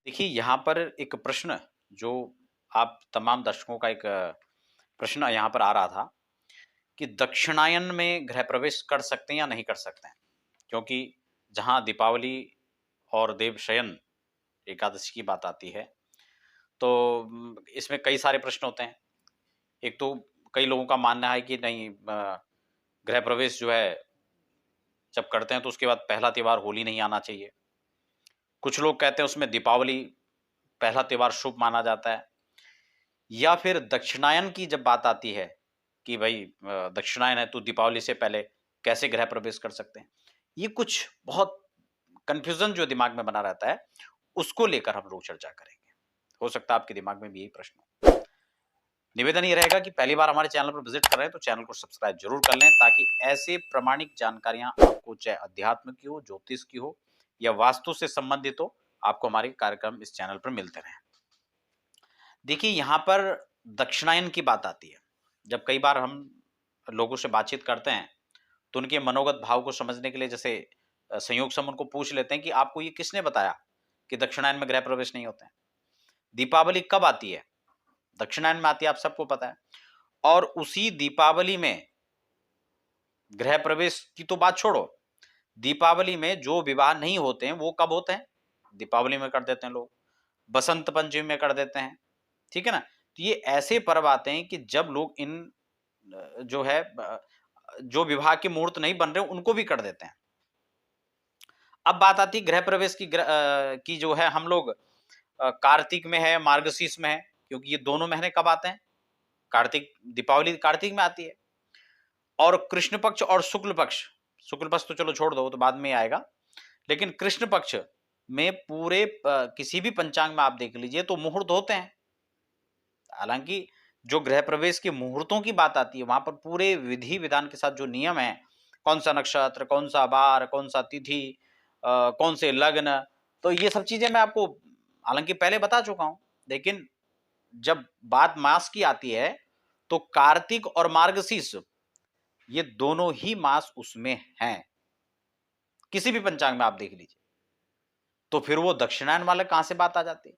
देखिए, यहाँ पर एक प्रश्न जो आप तमाम दर्शकों का एक प्रश्न यहाँ पर आ रहा था कि दक्षिणायन में गृह प्रवेश कर सकते हैं या नहीं कर सकते हैं? क्योंकि जहाँ दीपावली और देवशयन एकादशी की बात आती है, तो इसमें कई सारे प्रश्न होते हैं। एक तो कई लोगों का मानना है कि नहीं गृह प्रवेश जो है जब करते हैं तो उसके बाद पहला त्योहार होली नहीं आना चाहिए। कुछ लोग कहते हैं उसमें दीपावली पहला त्योहार शुभ माना जाता है। या फिर दक्षिणायन की जब बात आती है कि भाई दक्षिणायन है तो दीपावली से पहले कैसे गृह प्रवेश कर सकते हैं। ये कुछ बहुत कंफ्यूजन जो दिमाग में बना रहता है, उसको लेकर हम लोग चर्चा करेंगे। हो सकता है आपके दिमाग में भी यही प्रश्न हो। निवेदन ये रहेगा कि पहली बार हमारे चैनल पर विजिट कर रहे हैं तो चैनल को सब्सक्राइब जरूर कर लें, ताकि ऐसे प्रामाणिक जानकारियां आपको चाहे अध्यात्म की हो, ज्योतिष की हो या वास्तु से संबंधित हो, आपको हमारे कार्यक्रम इस चैनल पर मिलते रहें। देखिए, यहाँ पर दक्षिणायन की बात आती है। जब कई बार हम लोगों से बातचीत करते हैं, तो उनके मनोगत भाव को समझने के लिए जैसे संयोग से हम उनको पूछ लेते हैं कि आपको ये किसने बताया कि दक्षिणायन में गृह प्रवेश नहीं होते हैं? दीपावली कब आती है? दक्षिणायन में आती है, आप सबको पता है। और उसी दीपावली में गृह प्रवेश की तो बात छोड़ो, दीपावली में जो विवाह नहीं होते हैं, वो कब होते हैं? दीपावली में कर देते हैं लोग, बसंत पंचमी में कर देते हैं। ठीक है ना? तो ये ऐसे पर्व आते हैं कि जब लोग इन जो है जो विवाह के मुहूर्त नहीं बन रहे उनको भी कर देते हैं। अब बात आती है गृह प्रवेश की की जो है हम लोग कार्तिक में है, मार्गशीर्ष में है, क्योंकि ये दोनों महीने कब आते हैं? कार्तिक दीपावली कार्तिक में आती है। और कृष्ण पक्ष और शुक्ल पक्ष तो चलो छोड़ दो, वो तो बाद में आएगा। लेकिन कृष्ण पक्ष में पूरे किसी भी पंचांग में आप देख लीजिए तो मुहूर्त होते हैं। हालांकि जो गृह प्रवेश के मुहूर्तों की बात आती है, वहां पर पूरे विधि विधान के साथ जो नियम है, कौन सा नक्षत्र, कौन सा वार, कौन सा तिथि, कौन से लग्न, तो ये सब चीजें मैं आपको हालांकि पहले बता चुका हूं। लेकिन जब बात मास की आती है, तो कार्तिक और मार्गशीर्ष ये दोनों ही मास उसमें हैं, किसी भी पंचांग में आप देख लीजिए। तो फिर वो दक्षिणायन वाले कहां से बात आ जाती है?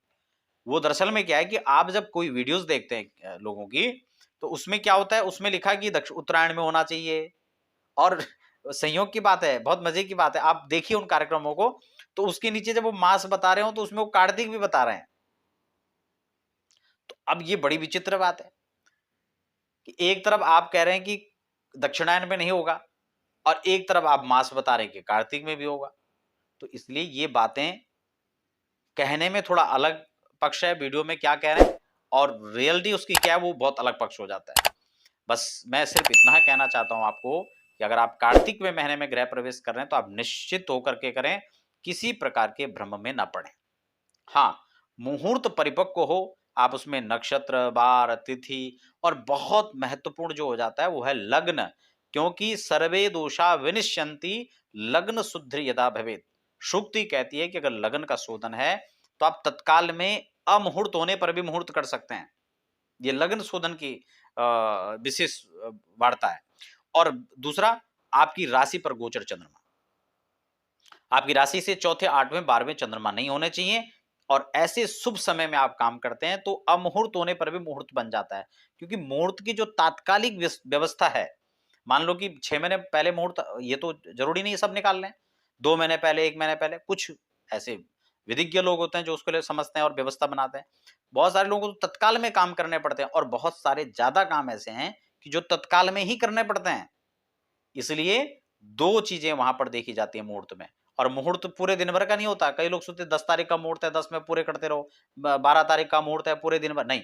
वो दरअसल में क्या है कि आप जब कोई वीडियोस देखते हैं लोगों की, तो उसमें क्या होता है, उसमें लिखा है कि दक्ष उत्तरायण में होना चाहिए। और संयोग की बात है, बहुत मजे की बात है, आप देखिए उन कार्यक्रमों को, तो उसके नीचे जब वो मास बता रहे हो तो उसमें वो कार्तिक भी बता रहे हैं। तो अब ये बड़ी विचित्र बात है कि एक तरफ आप कह रहे हैं कि दक्षिणायन में नहीं होगा, और एक तरफ आप मास बता रहे हैं कि कार्तिक में भी होगा। तो इसलिए ये बातें कहने में थोड़ा अलग पक्ष है, वीडियो में क्या कह रहे हैं और रियलिटी उसकी क्या है, वो बहुत अलग पक्ष हो जाता है। बस मैं सिर्फ इतना ही कहना चाहता हूं आपको कि अगर आप कार्तिक में महीने में गृह प्रवेश कर रहे हैं तो आप निश्चित होकर के करें, किसी प्रकार के भ्रम में ना पड़े। हाँ, मुहूर्त परिपक्व हो, आप उसमें नक्षत्र, वार, तिथि और बहुत महत्वपूर्ण जो हो जाता है वो है लग्न, क्योंकि सर्वे दोषा विनिश्यन्ति लग्न शुद्ध यदा भवेत। शुक्ति कहती है कि अगर लग्न का शोधन है तो आप तत्काल में अमुहूर्त होने पर भी मुहूर्त कर सकते हैं। ये लग्न शोधन की विशेष वार्ता है। और दूसरा, आपकी राशि पर गोचर चंद्रमा, आपकी राशि से चौथे, आठवें, 12वें चंद्रमा नहीं होने चाहिए। और ऐसे शुभ समय में आप काम करते हैं तो अमुहूर्त होने पर भी मुहूर्त बन जाता है, क्योंकि मुहूर्त की जो तात्कालिक व्यवस्था है, मान लो कि 6 महीने पहले मुहूर्त, ये तो जरूरी नहीं है सब निकाल लें। 2 महीने पहले, 1 महीने पहले, कुछ ऐसे विधिज्ञ लोग होते हैं जो उसके लिए समझते हैं और व्यवस्था बनाते हैं। बहुत सारे लोगों को तो तत्काल में काम करने पड़ते हैं, और बहुत सारे ज्यादा काम ऐसे हैं कि जो तत्काल में ही करने पड़ते हैं। इसलिए 2 चीजें वहां पर देखी जाती है मुहूर्त में। और मुहूर्त पूरे दिन भर का नहीं होता। कई लोग सोचते हैं 10 तारीख का मुहूर्त है, 10 में पूरे करते रहो, 12 तारीख का मुहूर्त है, पूरे दिन भर नहीं।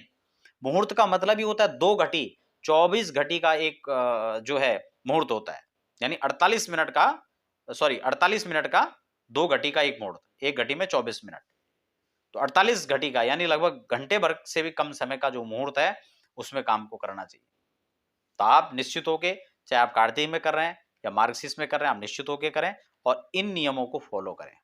मुहूर्त का मतलब ही होता है 2 घटी, 24 घटी का एक जो है मुहूर्त होता है। यानी 48 मिनट का, सॉरी 48 मिनट का 2 घटी का एक मुहूर्त, एक घटी में 24 मिनट, तो 48 घटी का यानी लगभग घंटे भर से भी कम समय का जो मुहूर्त है, उसमें काम को करना चाहिए। तो आप निश्चित होके, चाहे आप कार्तिक में कर रहे हैं या मार्गशीर्ष में कर रहे हैं, आप निश्चित होके करें और इन नियमों को फॉलो करें।